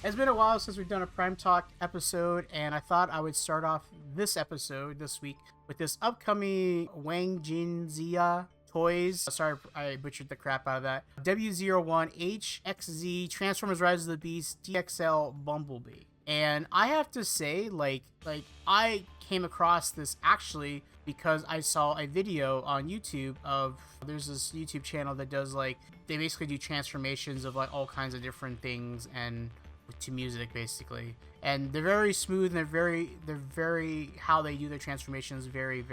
It's been a while since we've done a Prime Talk episode, and I thought I would start off this episode this week with this upcoming Wang Jinzia toys. Sorry, I butchered the crap out of that. W01HXZ Transformers Rise of the Beast DXL Bumblebee. And I have to say, like I came across this actually because I saw a video on YouTube of, there's this YouTube channel that does like, they basically do transformations of like all kinds of different things and to music basically, and they're very smooth, and they're very how they do their transformations, very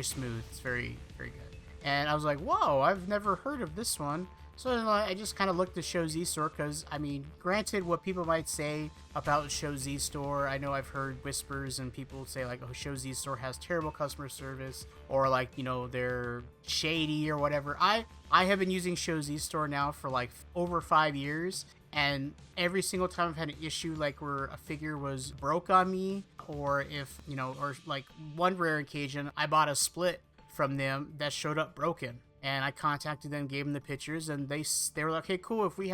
smooth. It's very good. And I was like, whoa, I've never heard of this one. So then I just kind of looked at Show Z Store, because I mean, granted, what people might say about Show Z Store, I know I've heard whispers and people say like, oh, Show Z Store has terrible customer service, or like, you know, they're shady or whatever. I have been using Show Z Store now for like over 5 years, and every single time I've had an issue, like where a figure was broke on me, or if, you know, or like one rare occasion, I bought a split from them that showed up broken, and I contacted them, gave them the pictures, and they were like, okay, cool, if we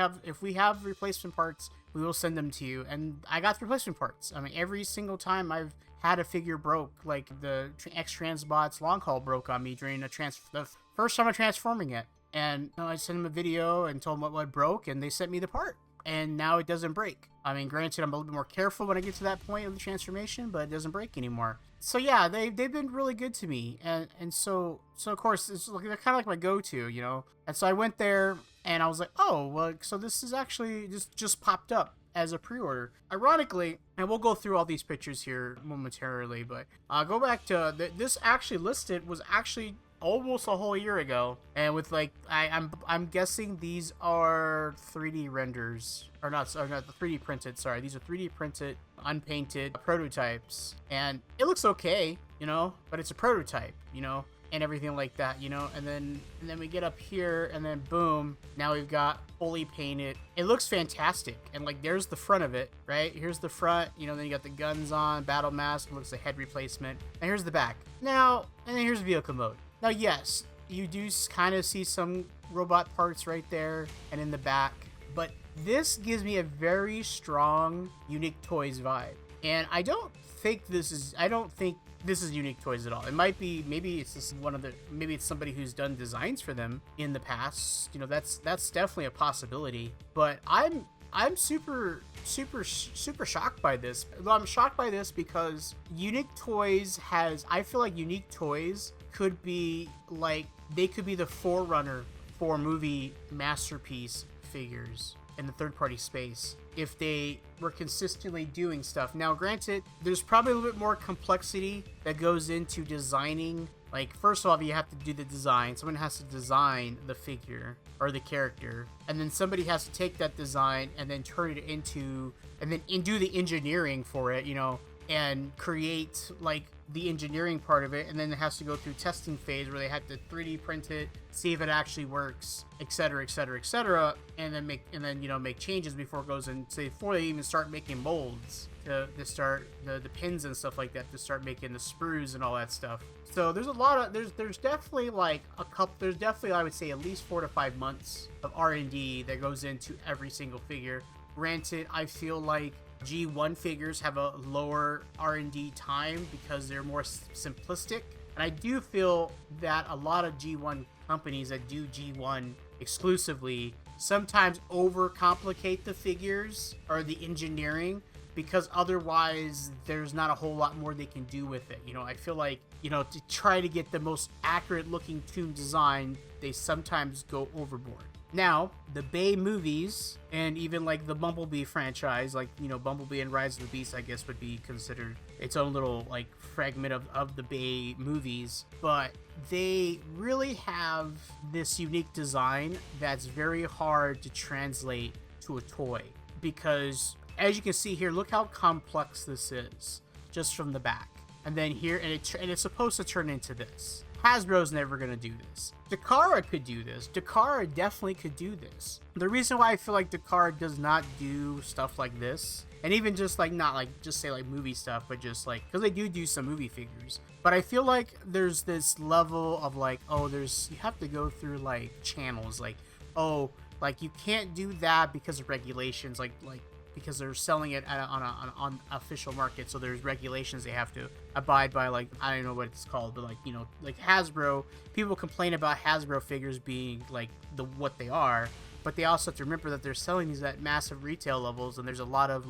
have replacement parts, we will send them to you. And I got the replacement parts. I mean, every single time I've had a figure broke, like the X-Transbot's long haul broke on me during the first time of transforming it. And I sent them a video and told them what broke, and they sent me the part. And now it doesn't break. I mean, granted, I'm a little bit more careful when I get to that point of the transformation, but it doesn't break anymore. So yeah, they've been really good to me, and so of course it's like, they're kind of like my go-to, you know. And so I went there and I was like, oh well, so this is actually just popped up as a pre-order. Ironically, and we'll go through all these pictures here momentarily, but go back to this actually listed was actually almost a whole year ago, and with like I'm guessing these are 3D renders, or not the 3D printed, sorry, these are 3D printed unpainted prototypes, and it looks okay, you know, but it's a prototype, you know, and everything like that, you know. And then we get up here, and then boom, now we've got fully painted. It looks fantastic, and like there's the front of it, right? Here's the front, you know, then you got the guns on, battle mask, looks like head replacement, and here's the back now, and then here's vehicle mode. Now, yes, you do kind of see some robot parts right there and in the back, but this gives me a very strong Unique Toys vibe. And I don't think this is Unique Toys at all. It might be, maybe it's just maybe it's somebody who's done designs for them in the past. You know, that's definitely a possibility. But I'm super shocked by this. I'm shocked by this because Unique Toys I feel like Unique Toys could be like, they could be the forerunner for movie masterpiece figures in the third-party space if they were consistently doing stuff. Now, granted, there's probably a little bit more complexity that goes into designing. Like, first of all, you have to do the design. Someone has to design the figure or the character, and then somebody has to take that design and then turn it into, and then do the engineering for it, you know, and create like the engineering part of it, and then it has to go through testing phase where they have to 3D print it, see if it actually works, etc., and then make changes before it goes in, say, before they even start making molds to start the pins and stuff like that, to start making the sprues and all that stuff. So there's a lot of there's definitely like I would say at least 4 to 5 months of R&D that goes into every single figure. Granted, I feel like G1 figures have a lower R&D time because they're more simplistic, and I do feel that a lot of G1 companies that do G1 exclusively sometimes overcomplicate the figures or the engineering, because otherwise there's not a whole lot more they can do with it. You know, I feel like, you know, to try to get the most accurate looking tomb design, they sometimes go overboard. Now, the Bay movies, and even like the Bumblebee franchise, like, you know, Bumblebee and Rise of the Beast, I guess would be considered its own little like fragment of the Bay movies, but they really have this unique design that's very hard to translate to a toy, because as you can see here, look how complex this is just from the back, and then here, and it's supposed to turn into this. Hasbro's never going to do this. Takara could do this. Takara definitely could do this. The reason why I feel like Takara does not do stuff like this, and even just like, not like just say like movie stuff, but just like, because they do some movie figures, but I feel like there's this level of like, oh, you have to go through like channels, like, oh, like you can't do that because of regulations, like because they're selling it on official market, so there's regulations they have to abide by. Like, I don't know what it's called, but like, you know, like Hasbro, people complain about Hasbro figures being like what they are, but they also have to remember that they're selling these at massive retail levels, and there's a lot of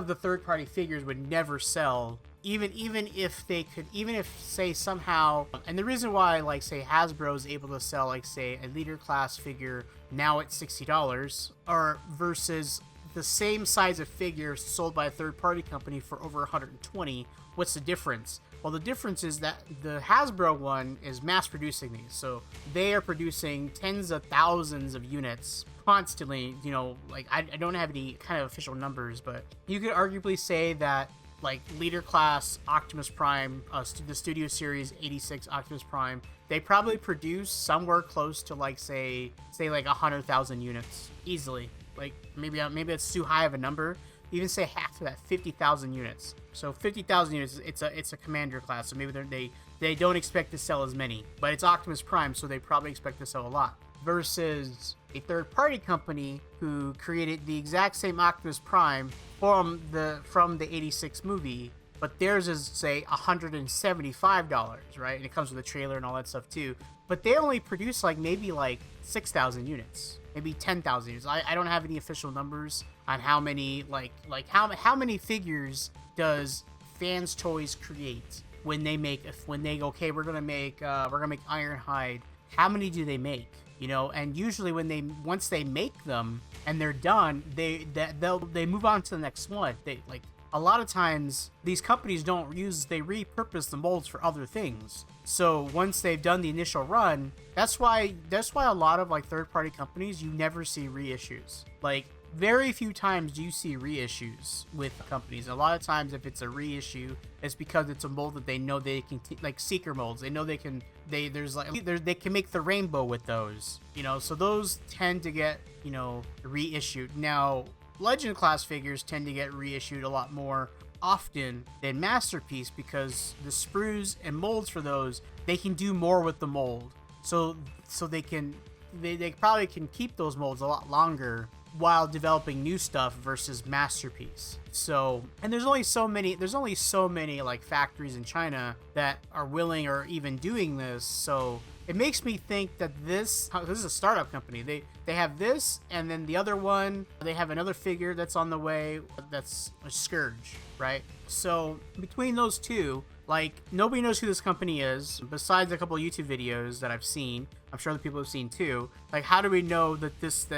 the third-party figures would never sell, even if they could, even if, say, somehow. And the reason why, like, say, Hasbro is able to sell, like, say, a leader class figure now at $60, or versus the same size of figure sold by a third-party company for over 120, what's the difference? Well, the difference is that the Hasbro one is mass producing these. So they are producing tens of thousands of units constantly. You know, like, I don't have any kind of official numbers, but you could arguably say that, like, leader class Optimus Prime, the Studio Series 86 Optimus Prime, they probably produce somewhere close to, like, say like 100,000 units easily. Like, maybe it's too high of a number. Even say half of that, 50,000 units. So 50,000 units, it's a commander class, so maybe they don't expect to sell as many, but it's Optimus Prime, so they probably expect to sell a lot. Versus a third-party company who created the exact same Optimus Prime from the 86 movie, but theirs is, say, $175, right? And it comes with a trailer and all that stuff too. But they only produce like maybe like 6,000 units, maybe 10,000 units. I don't have any official numbers on how many how many figures does Fans Toys create when they go, okay, we're gonna make Ironhide. How many do they make? You know, and usually once they make them and they're done, they move on to the next one. They, like, a lot of times these companies they repurpose the molds for other things. So once they've done the initial run, that's why a lot of, like, third-party companies, you never see reissues. Like, very few times do you see reissues with companies. A lot of times, if it's a reissue, it's because it's a mold that they know they can, like Seeker molds. They know they can make the rainbow with those, you know. So those tend to get, you know, reissued. Now, Legend class figures tend to get reissued a lot more often than Masterpiece, because the sprues and molds for those, they can do more with the mold. So they probably can keep those molds a lot longer while developing new stuff versus Masterpiece. So, and there's only so many like factories in China that are willing or even doing this. So it makes me think that this is a startup company. They have this, and then the other one, they have another figure that's on the way, that's a Scourge, right? So between those two, like, nobody knows who this company is besides a couple of YouTube videos that I've seen. I'm sure the people have seen too. Like, how do we know that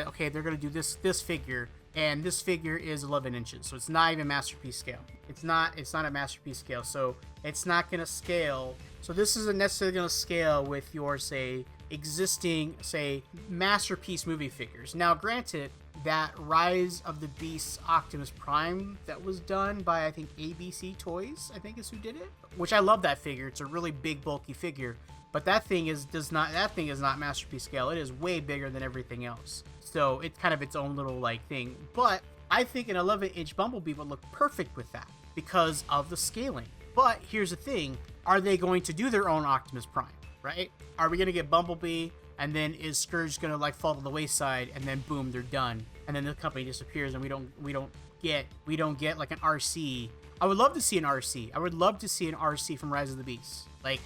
okay, they're gonna do this figure, and this figure is 11 inches, so it's not even Masterpiece scale. It's not a Masterpiece scale, so it's not gonna scale. So this isn't necessarily gonna scale with your, say, existing, say, Masterpiece movie figures. Now, granted, that Rise of the Beast Optimus Prime that was done by, I think, ABC Toys, I think is who did it, which I love that figure. It's a really big, bulky figure, but that thing is not Masterpiece scale. It is way bigger than everything else. So it's kind of its own little, like, thing. But I think an 11-inch Bumblebee would look perfect with that because of the scaling. But here's the thing: are they going to do their own Optimus Prime? Right? Are we gonna get Bumblebee, and then is Scourge gonna, like, fall to the wayside, and then boom, they're done, and then the company disappears, and we don't get like an RC. I would love to see an RC. I would love to see an RC from Rise of the Beast. I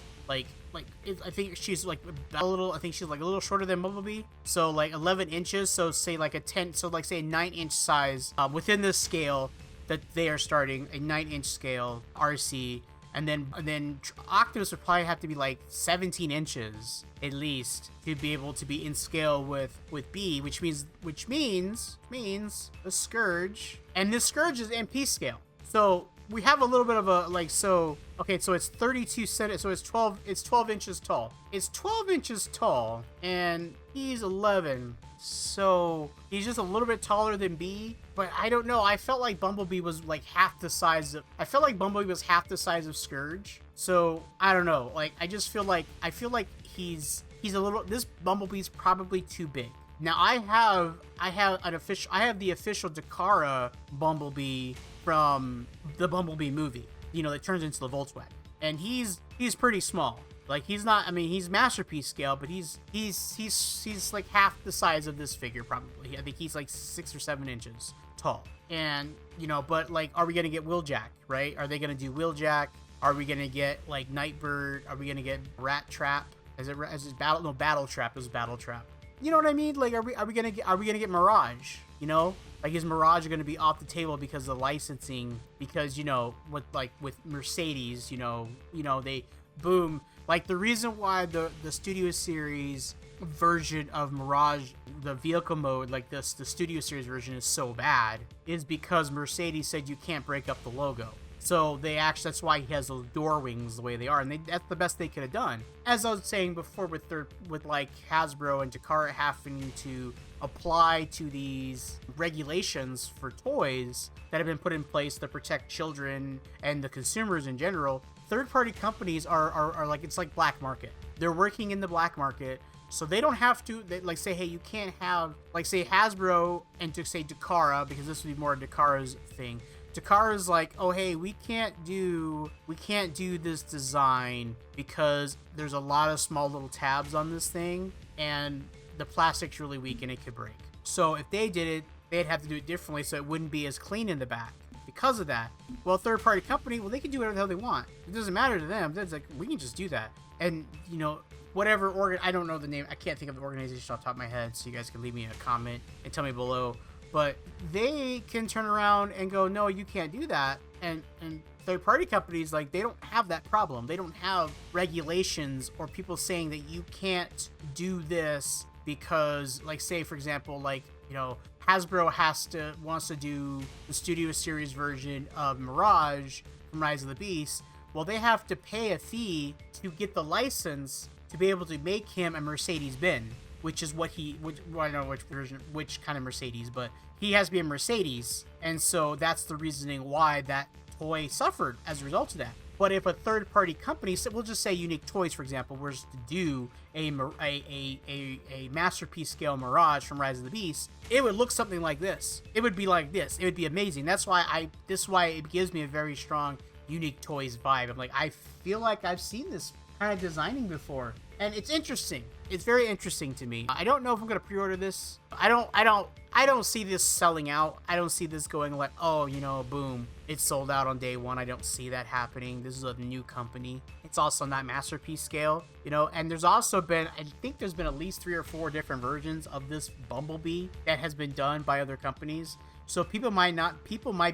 think she's like a little shorter than Bumblebee, so like 11 inches. So say like a 9-inch size within this scale that they are starting, a 9-inch scale RC. And then Optimus would probably have to be like 17 inches at least to be able to be in scale with B, which means the Scourge, and this Scourge is MP scale. So we have a little bit of a, like, so okay, so it's 32 centimeters, so it's 12 inches tall. It's 12 inches tall, and he's 11. So he's just a little bit taller than B, but I don't know. I felt like Bumblebee was like half the size of Scourge. So I don't know. Like, I feel like he's a little. This Bumblebee's probably too big. Now I have the official Dakara Bumblebee from the Bumblebee movie. You know, that turns into the Volkswagen. and he's pretty small. Like, he's not, I mean, he's masterpiece scale, but he's like half the size of this figure, probably. I think he's like 6 or 7 inches tall. And, you know, but like, are we going to get Wheeljack, right? Are they going to do Wheeljack? Are we going to get like Nightbird? Are we going to get Rat Trap? Is it Battle? No, Battle Trap is Battle Trap. You know what I mean? Like, are we going to get Mirage? You know? Like, is Mirage going to be off the table because of the licensing? Because, you know, with Mercedes, you know, they boom. Like, the reason why the Studio Series version of Mirage, the vehicle mode, like the Studio Series version is so bad, is because Mercedes said you can't break up the logo. So that's why he has those door wings the way they are, and that's the best they could have done. As I was saying before, with like Hasbro and Takara having to apply to these regulations for toys that have been put in place to protect children and the consumers in general, third-party companies are like, it's like black market. They're working in the black market, so they don't have to, like, say, hey, you can't have, like, say, Hasbro and to say Takara, because this would be more Takara's thing. Takara's like, oh, hey, we can't do this design because there's a lot of small little tabs on this thing, and the plastic's really weak and it could break. So if they did it, they'd have to do it differently, so it wouldn't be as clean in the back. Because of that, well, third-party company, well, they can do whatever the hell they want. It doesn't matter to them. It's like, we can just do that. And, you know, whatever I don't know the name. I can't think of the organization off the top of my head, so you guys can leave me a comment and tell me below. But they can turn around and go, no, you can't do that. And third-party companies, like, they don't have that problem. They don't have regulations or people saying that you can't do this because, like, say, for example, like, you know, Hasbro wants to do the Studio Series version of Mirage from Rise of the Beast. Well, they have to pay a fee to get the license to be able to make him a Mercedes-Benz, which is what I don't know which kind of Mercedes, but he has to be a Mercedes, and so that's the reasoning why that toy suffered as a result of that. But if a third-party company, so we'll just say Unique Toys, for example, was to do a masterpiece scale Mirage from Rise of the Beast, it would look something like this. It would be like this. It would be amazing. That's why it gives me a very strong Unique Toys vibe. I'm like, I feel like I've seen this kind of designing before, and it's interesting. It's very interesting to me. I don't know if I'm gonna pre-order this. I don't see this selling out. I don't see this going like, oh, you know, boom, it's sold out on day one. I don't see that happening. This is a new company. It's also not masterpiece scale, you know, and there's also been, I think there's been at least 3 or 4 different versions of this Bumblebee that has been done by other companies. So people might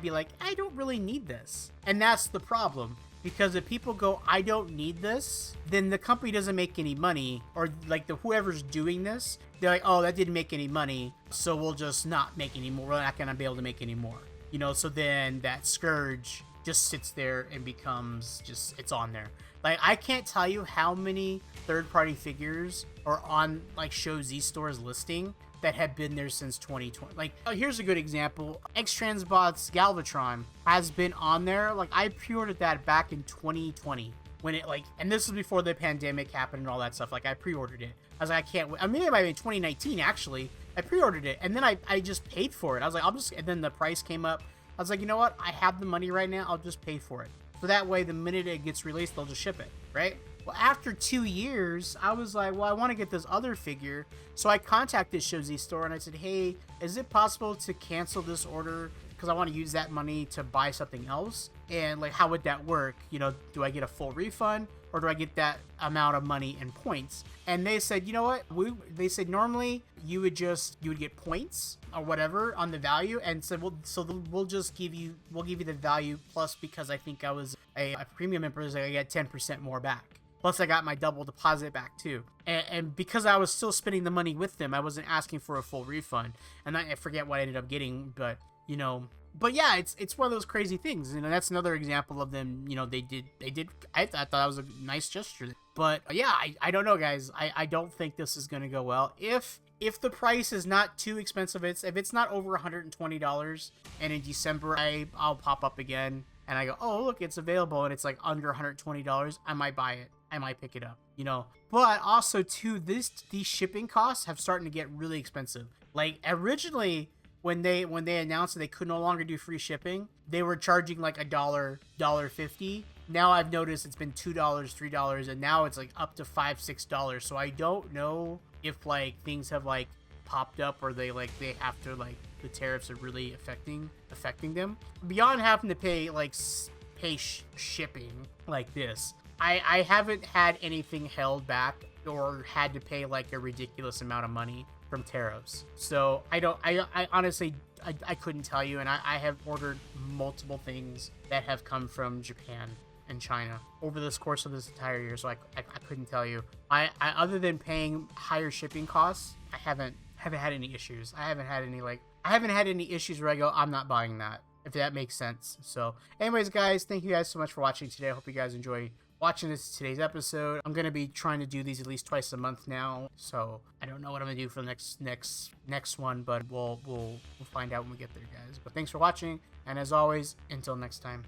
be like, I don't really need this. And that's the problem. Because if people go, I don't need this, then the company doesn't make any money, or like whoever's doing this, they're like, oh, that didn't make any money, so we'll just not make any more. We're not gonna be able to make any more, you know. So then that scourge just sits there and becomes it's on there. Like, I can't tell you how many third-party figures are on like Show Z Store's listing that have been there since 2020. Like, here's a good example. X-Transbot's Galvatron has been on there. Like, I pre-ordered that back in 2020 when it, like, and this was before the pandemic happened and all that stuff. Like, I pre-ordered it. I was like, I can't wait. I mean, it might be 2019 actually. I pre-ordered it, and then I just paid for it. I was like, and then the price came up. I was like, you know what? I have the money right now. I'll just pay for it. So that way, the minute it gets released, they'll just ship it, right? Well, after 2 years, I was like, well, I want to get this other figure. So I contacted Show Z Store and I said, hey, is it possible to cancel this order? Because I want to use that money to buy something else. And like, how would that work? You know, do I get a full refund or do I get that amount of money in points? And they said, you know what? They said normally you would get points or whatever on the value, and said, well, so we'll give you the value plus, because I think I was a premium member, so I get 10% more back. Plus, I got my double deposit back, too. And because I was still spending the money with them, I wasn't asking for a full refund. And I forget what I ended up getting, but, you know. But yeah, it's one of those crazy things. You know, that's another example of them, you know, they did. I thought that was a nice gesture. But, yeah, I don't know, guys. I don't think this is going to go well. If the price is not too expensive, if it's not over $120, and in December I'll pop up again, and I go, oh, look, it's available, and it's like under $120, I might buy it. I might pick it up, you know. But also, too, these shipping costs have started to get really expensive. Like, originally, when they announced that they could no longer do free shipping, they were charging like $1.50 now I've noticed it's been $2, $3, and now it's like up to $5, $6. So I don't know if like things have like popped up, or they have to like, the tariffs are really affecting them beyond having to pay like shipping like this. I haven't had anything held back or had to pay like a ridiculous amount of money from tariffs. So I honestly couldn't tell you, and I have ordered multiple things that have come from Japan and China over this course of this entire year, so I couldn't tell you. I other than paying higher shipping costs, I haven't had any issues. I haven't had any issues where I go, I'm not buying that, if that makes sense. So anyways, guys, thank you guys so much for watching today. I hope you guys enjoy watching today's episode. I'm gonna be trying to do these at least twice a month now, so I don't know what I'm gonna do for the next one, but we'll find out when we get there, guys. But thanks for watching, and as always, until next time.